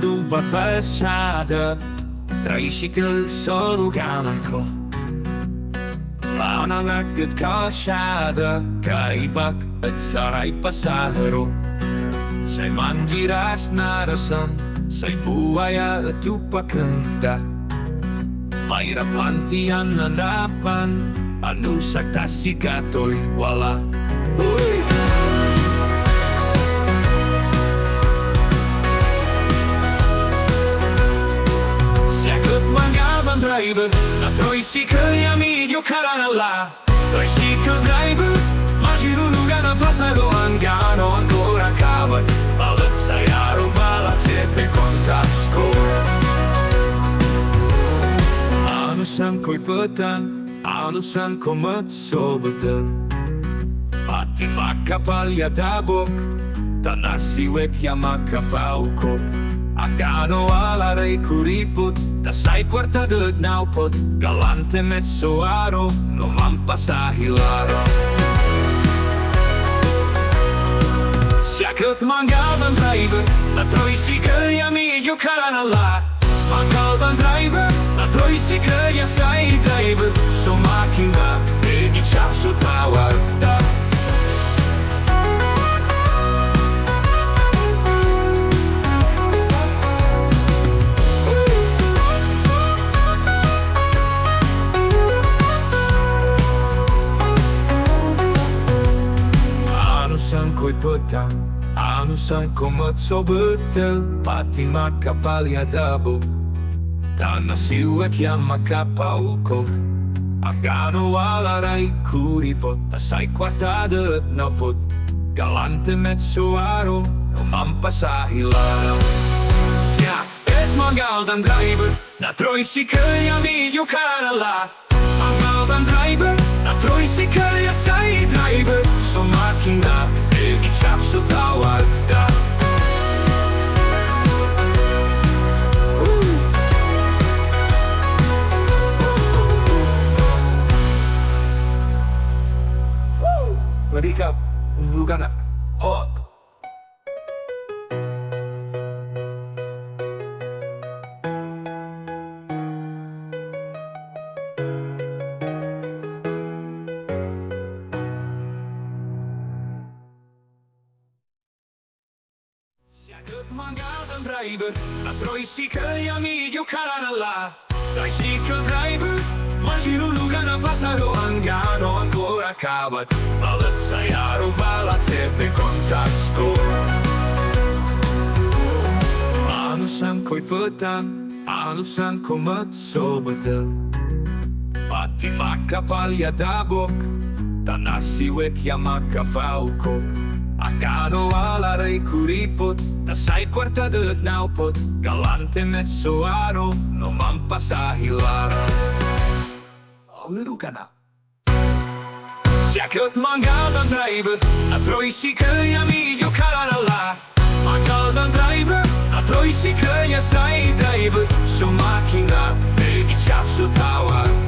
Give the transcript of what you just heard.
Lumpat pe stradă, tricycle s-o luganan ko. Lana na cât calșadă, caibac îți sarai pasajeru. Să-i mangiras narasan, să-i buaya după cânda. Mai raplantian na napan, anu saktasi katoi wala. Mangaldan Drayber, na tricycle ja mi giocare là. Tricycle driver, ma giruruga na passato angano ancora cava. Balățaiarul va la tepe contact score. Anu san coi pătan, anu san comat sobătăn. Patima capalia da boc, ta nasi vecchia macca pau cop. Agano alla rei curiput, da sai quarta de naupot, galante mezzoaro, non man passa hilaro. Sia cât Mangaldan Drayber, la tricycle ja mi giocare là. Mangaldan Drayber, la tricycle ja sai Drayber, so macchina, e di ciapsu tawarda. Coi pătan, anu san comat sobătăl, patima capalia dabo. Tana siua chiama capauco, agano alla rai curipot, assai quarta de napot, galante mezzoaro, non man passa hilaro. Sia et Mangaldan Drayber, na tricycle ja mi giocare là. Mangaldan Drayber, na tricycle ja sai Drayber, so macchina, e di ciapsu tawarda. Mereka bukan hot. Mangaldan Drayber, la tricycle ja mi giocare là. Tricycle driver, ma giruruga na passato angano ancora cavat. Balățaiarul va la tepe contact score. Anu san coi pătan, anu san comat sobătăl. Patima capalia da boc, ta nasi vecchia macca pau cop. Agano alla rei curipot, da sai quarta de naupot, galante mezzoaro, non man passa hilaro. Lucana. Sia cât Mangaldan Drayber, la tricycle ja mi giocare là. Mangaldan Drayber, la tricycle ja sai Drayber, so macchina, e di ciapsu tawarda.